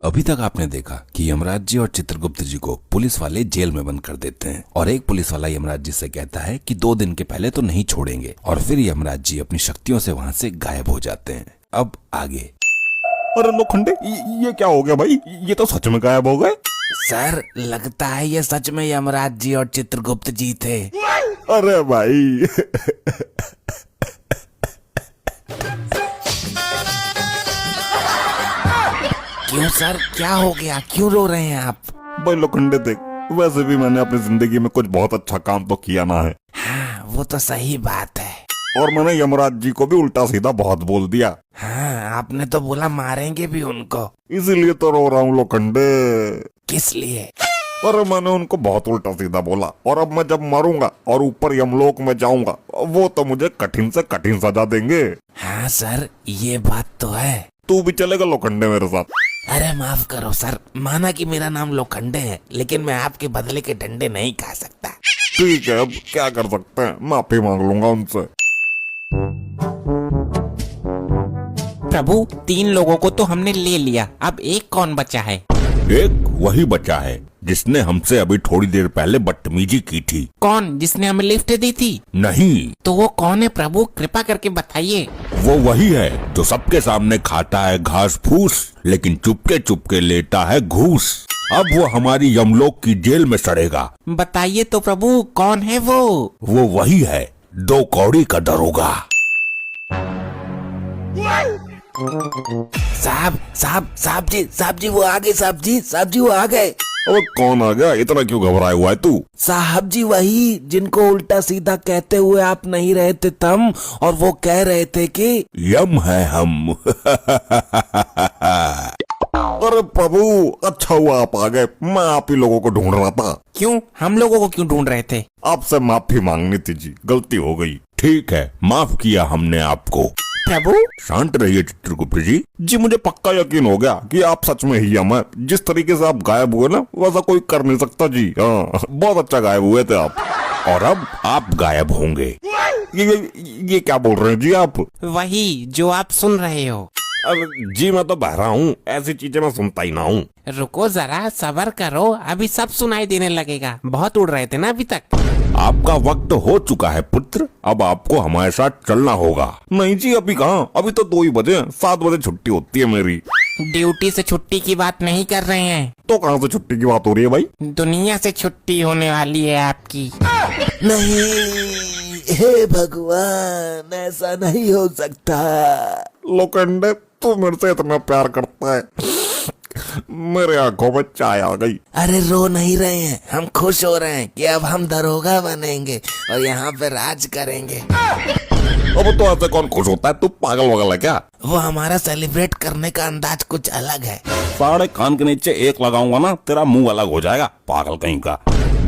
अभी तक आपने देखा कि यमराज जी और चित्रगुप्त जी को पुलिस वाले जेल में बंद कर देते हैं और एक पुलिस वाला यमराज जी से कहता है कि 2 दिन के पहले तो नहीं छोड़ेंगे और फिर यमराज जी अपनी शक्तियों से वहां से गायब हो जाते हैं। अब आगे। अरे लोखंडे, ये क्या हो गया भाई? ये तो सच में गायब हो गए। सर लगता है ये सच में यमराज जी और चित्रगुप्त जी थे। अरे भाई क्यों सर, क्या हो गया? क्यों रो रहे हैं आप? भाई लोखंडे देख, वैसे भी मैंने अपनी जिंदगी में कुछ बहुत अच्छा काम तो किया ना है। हाँ वो तो सही बात है। और मैंने यमराज जी को भी उल्टा सीधा बहुत बोल दिया। हाँ आपने तो बोला मारेंगे भी उनको। इसीलिए तो रो रहा हूँ लोखंडे। किस लिए? अरे मैंने उनको बहुत उल्टा सीधा बोला और अब मैं जब मरूंगा और ऊपर यमलोक में जाऊंगा वो तो मुझे कठिन से कठिन सजा देंगे। हाँ सर ये बात तो है। तू भी चलेगा लोखंडे मेरे साथ? अरे माफ करो सर, माना कि मेरा नाम लोखंडे है लेकिन मैं आपके बदले के डंडे नहीं खा सकता। ठीक है, अब क्या कर सकते हैं, माफी मांग लूंगा उनसे। प्रभु 3 लोगों को तो हमने ले लिया, अब एक कौन बचा है? एक वही बचा है जिसने हमसे अभी थोड़ी देर पहले बदतमीजी की थी। कौन? जिसने हमें लिफ्ट दी थी? नहीं। तो वो कौन है प्रभु, कृपा करके बताइए। वो वही है जो सबके सामने खाता है घास फूस लेकिन चुपके चुपके लेता है घूस। अब वो हमारी यमलोक की जेल में सड़ेगा। बताइए तो प्रभु कौन है वो? वो वही है 2 कौड़ी का दरोगा। साहब जी वो आ गए। साहब जी वो आ गए। अब कौन आ गया? इतना क्यों घबराया हुआ है तू? साहब जी वही जिनको उल्टा सीधा कहते हुए आप नहीं रहे थे तम, और वो कह रहे थे कि यम है हम। अरे प्रभु, अच्छा हुआ आप आ गए, मैं आप ही लोगों को ढूंढ रहा था। क्यों? हम लोगों को क्यों ढूंढ रहे थे? आपसे माफी मांगनी थी जी, गलती हो गई। ठीक है, माफ किया हमने आपको। प्रभु शांत रहिए चित्रगुप्त जी। जी मुझे पक्का यकीन हो गया कि आप सच में ही यम है। जिस तरीके से आप गायब हुए ना वैसा कोई कर नहीं सकता जी। हाँ, बहुत अच्छा गायब हुए थे आप। और अब आप गायब होंगे। ये क्या बोल रहे हैं जी आप? वही जो आप सुन रहे हो। अरे जी मैं तो बहरा हूँ, ऐसी चीजें मैं सुनता ही ना हूँ। रुको जरा, सब्र करो, अभी सब सुनाई देने लगेगा। बहुत उड़ रहे थे ना अभी तक। आपका वक्त हो चुका है पुत्र, अब आपको हमारे साथ चलना होगा। नहीं जी अभी कहाँ, अभी तो 2 ही बजे, 7 बजे छुट्टी होती है मेरी। ड्यूटी से छुट्टी की बात नहीं कर रहे हैं। तो कहाँ से छुट्टी की बात हो रही है भाई? दुनिया से छुट्टी होने वाली है आपकी। नहीं, हे भगवान ऐसा नहीं हो सकता। लोखंडे तू मेरे से इतना प्यार करता है, मेरे आंखों में चाय आ गई। अरे रो नहीं रहे हैं, हम खुश हो रहे हैं कि अब हम दरोगा बनेंगे और यहाँ पे राज करेंगे। अब तो ऐसे कौन खुश होता है? तू पागल वगल है क्या? वो हमारा सेलिब्रेट करने का अंदाज कुछ अलग है। साढ़े कान के नीचे एक लगाऊंगा ना, तेरा मुंह अलग हो जाएगा, पागल कहीं का।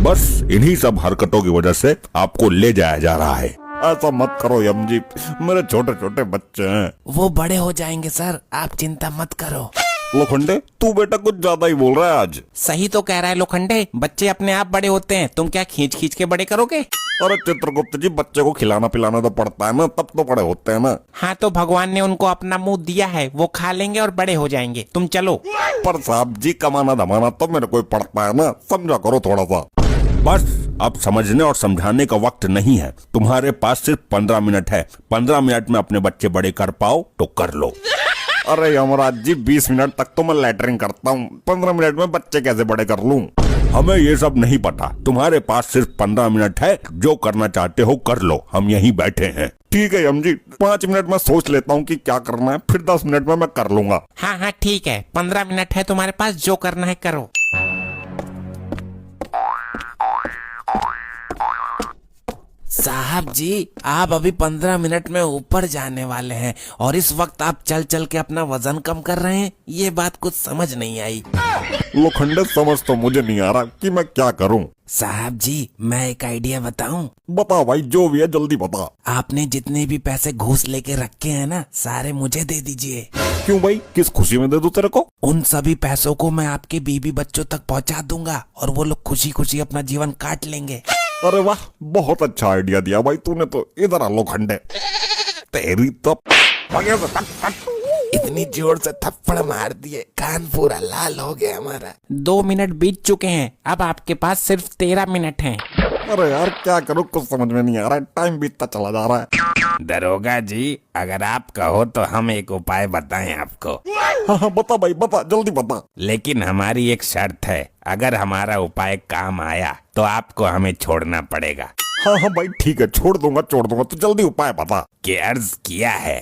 बस इन्हीं सब हरकतों की वजह से आपको ले जाया जा रहा है। ऐसा मत करो यम जी, मेरे छोटे छोटे बच्चे हैं। वो बड़े हो जाएंगे सर, आप चिंता मत करो। लोखंडे तू बेटा कुछ ज्यादा ही बोल रहा है आज। सही तो कह रहा है लोखंडे, बच्चे अपने आप बड़े होते हैं, तुम क्या खींच खींच के बड़े करोगे? अरे चित्रगुप्त जी, बच्चे को खिलाना पिलाना तो पड़ता है ना, तब तो बड़े होते हैं ना। हाँ तो भगवान ने उनको अपना मुंह दिया है, वो खा लेंगे और बड़े हो जाएंगे। तुम चलो। पर साहब जी कमाना धमाना तो मेरे को पड़ता है ना, समझा करो थोड़ा सा। बस अब समझने और समझाने का वक्त नहीं है, तुम्हारे पास सिर्फ 15 मिनट है। 15 मिनट में अपने बच्चे बड़े कर पाओ तो कर लो। अरे यमराज जी 20 मिनट तक तो मैं लैटरिंग करता हूँ, 15 मिनट में बच्चे कैसे बड़े कर लूँ? हमें ये सब नहीं पता, तुम्हारे पास सिर्फ 15 मिनट है, जो करना चाहते हो कर लो, हम यहीं बैठे हैं। ठीक है यम जी, 5 मिनट में सोच लेता हूँ कि क्या करना है, फिर 10 मिनट में मैं कर लूंगा। हाँ ठीक है, 15 मिनट है तुम्हारे पास, जो करना है करो। साहब जी आप अभी 15 मिनट में ऊपर जाने वाले हैं और इस वक्त आप चल चल के अपना वजन कम कर रहे हैं, ये बात कुछ समझ नहीं आई। लोखंडे समझ तो मुझे नहीं आ रहा कि मैं क्या करूं। साहब जी मैं एक आइडिया बताऊं? बता भाई, जो भी है जल्दी बता। आपने जितने भी पैसे घूस लेके रखे हैं ना, सारे मुझे दे दीजिए। क्यों भाई, किस खुशी में दे दूं तेरे को? उन सभी पैसों को मैं आपके बीबी बच्चों तक पहुंचा दूंगा और वो लोग खुशी खुशी अपना जीवन काट लेंगे। अरे वाह, बहुत अच्छा आइडिया दिया भाई तूने तो। इधर आ लोखंडे, तेरी तो इतनी जोर से थप्पड़ मार दिए, कान पूरा लाल हो गया हमारा। 2 मिनट बीत चुके हैं, अब आपके पास सिर्फ 13 मिनट हैं। अरे यार क्या करूँ, कुछ समझ में नहीं आ रहा है, टाइम बीतता चला जा रहा है। दरोगा जी, अगर आप कहो तो हम एक उपाय बताएं आपको। हाँ हाँ बता भाई बता, जल्दी बता। लेकिन हमारी एक शर्त है, अगर हमारा उपाय काम आया तो आपको हमें छोड़ना पड़ेगा। हाँ हाँ भाई ठीक है, छोड़ दूंगा, तो जल्दी उपाय बता। कि अर्ज किया है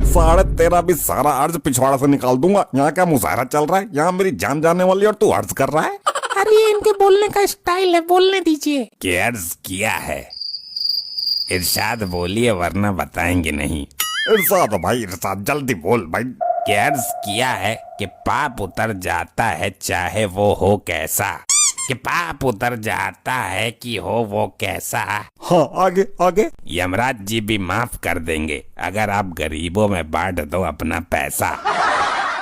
13.5 भी सारा अर्ज पिछवाड़ा से निकाल दूंगा। यहाँ क्या मुजाहरा चल रहा है, यहाँ मेरी जान जाने वाली और तू अर्ज कर रहा है। अरे ये इनके बोलने का स्टाइल है, बोलने दीजिए। कि अर्ज किया है। इरशाद बोलिए वरना बताएंगे नहीं। इरशाद भाई इरशाद, जल्दी बोल भाई। कि अर्ज किया है कि पाप उतर जाता है चाहे वो हो कैसा। कि पाप उतर जाता है कि हो वो कैसा। हाँ आगे आगे। यमराज जी भी माफ कर देंगे अगर आप गरीबों में बांट दो अपना पैसा।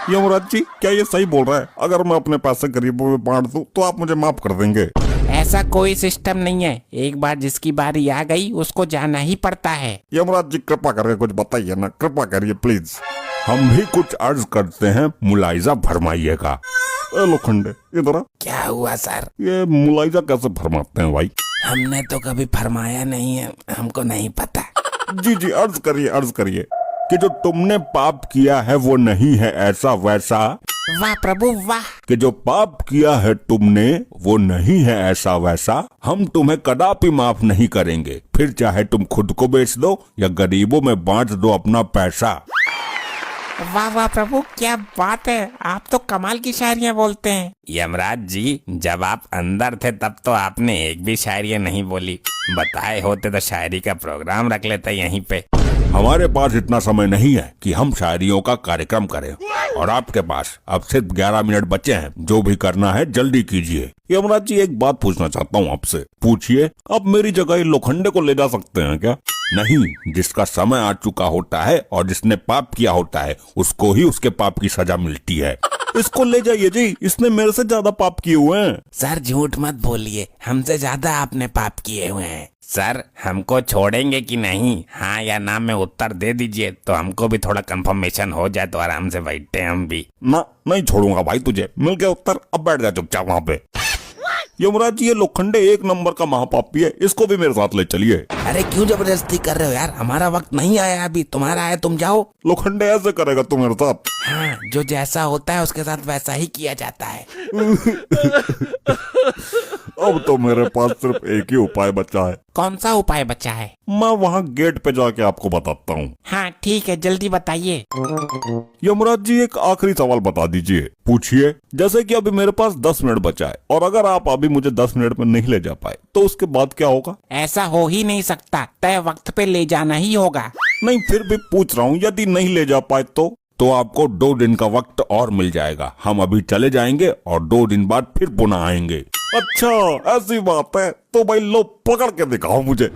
यमराज जी क्या ये सही बोल रहा है? अगर मैं अपने पैसे गरीबों में बांट दूं तो आप मुझे माफ कर देंगे? ऐसा कोई सिस्टम नहीं है, एक बार जिसकी बारी आ गई उसको जाना ही पड़ता है। यमराज जी कृपा करके कुछ बताइए ना, कृपा करिए प्लीज। हम भी कुछ अर्ज करते हैं, मुलाइजा फरमाइएगा। लोखंडे इधर आ। क्या हुआ सर? ये मुलाइजा कैसे फरमाते हैं भाई? हमने तो कभी फरमाया नहीं है, हमको नहीं पता। जी जी अर्ज करिए कि जो तुमने पाप किया है वो नहीं है ऐसा वैसा। वाह प्रभु वाह। कि जो पाप किया है तुमने वो नहीं है ऐसा वैसा, हम तुम्हें कदापि माफ नहीं करेंगे, फिर चाहे तुम खुद को बेच दो या गरीबों में बांट दो अपना पैसा। वाह वाह प्रभु, क्या बात है, आप तो कमाल की शायरियाँ बोलते हैं। यमराज जी, जब आप अंदर थे तब तो आपने एक भी शायरी नहीं बोली। बताए होते तो शायरी का प्रोग्राम रख लेते यहीं पे। हमारे पास इतना समय नहीं है कि हम शायरियों का कार्यक्रम करें, और आपके पास अब सिर्फ 11 मिनट बचे हैं। जो भी करना है जल्दी कीजिए। यमराज जी एक बात पूछना चाहता हूँ आपसे। पूछिए। आप मेरी जगह ये लोखंडे को ले जा सकते हैं क्या? नहीं, जिसका समय आ चुका होता है और जिसने पाप किया होता है उसको ही उसके पाप की सजा मिलती है। इसको ले जाइए जी, इसने मेरे से ज्यादा पाप किए हुए हैं। सर झूठ मत बोलिए, हमसे ज्यादा आपने पाप किए हुए हैं। सर हमको छोड़ेंगे कि नहीं, हाँ या ना में उत्तर दे दीजिए तो हमको भी थोड़ा कंफर्मेशन हो जाए तो आराम से बैठे हम भी। ना नहीं छोड़ूंगा भाई तुझे, मिल गया उत्तर, अब बैठ जा चुपचाप वहाँ पे। यमराज जी ये लोखंडे 1 नंबर का महापापी है, इसको भी मेरे साथ ले चलिए। अरे क्यों जबरदस्ती कर रहे हो यार, हमारा वक्त नहीं आया अभी, तुम्हारा है, तुम जाओ। लोखंडे ऐसे करेगा तू मेरे साथ? हाँ, जो जैसा होता है उसके साथ वैसा ही किया जाता है। अब तो मेरे पास सिर्फ एक ही उपाय बचा है। कौन सा उपाय बचा है? मैं वहाँ गेट पे जाके आपको बताता हूँ। हाँ ठीक है, जल्दी बताइए। यमराज जी एक आखिरी सवाल बता दीजिए। पूछिए। जैसे कि अभी मेरे पास 10 मिनट बचा है, और अगर आप अभी मुझे 10 मिनट में नहीं ले जा पाए तो उसके बाद क्या होगा? ऐसा हो ही नहीं सकता, तय वक्त पे ले जाना ही होगा। नहीं फिर भी पूछ रहा हूँ, यदि नहीं ले जा पाए तो आपको 2 दिन का वक्त और मिल जाएगा। हम अभी चले जाएंगे और 2 दिन बाद फिर पुनः आएंगे। अच्छा ऐसी बात है, तो भाई लो पकड़ के दिखाओ मुझे।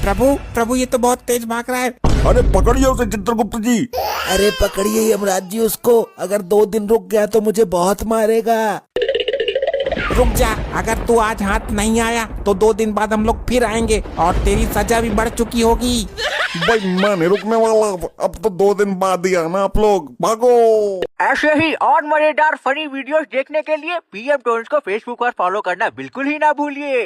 प्रभु ये तो बहुत तेज भाग रहा है। अरे पकड़िए उसे चित्रगुप्त जी। अरे पकड़िए यमराज जी उसको, अगर 2 दिन रुक गया तो मुझे बहुत मारेगा। रुक जा, अगर तू आज हाथ नहीं आया तो 2 दिन बाद हम लोग फिर आएंगे और तेरी सजा भी बढ़ चुकी होगी। भाई मैं नहीं रुकने वाला, अब तो 2 दिन बाद ही आना आप लोग, भागो। ऐसे ही और मजेदार फनी वीडियोस देखने के लिए पीएम टोन्स को फेसबुक पर फॉलो करना बिल्कुल ही ना भूलिए।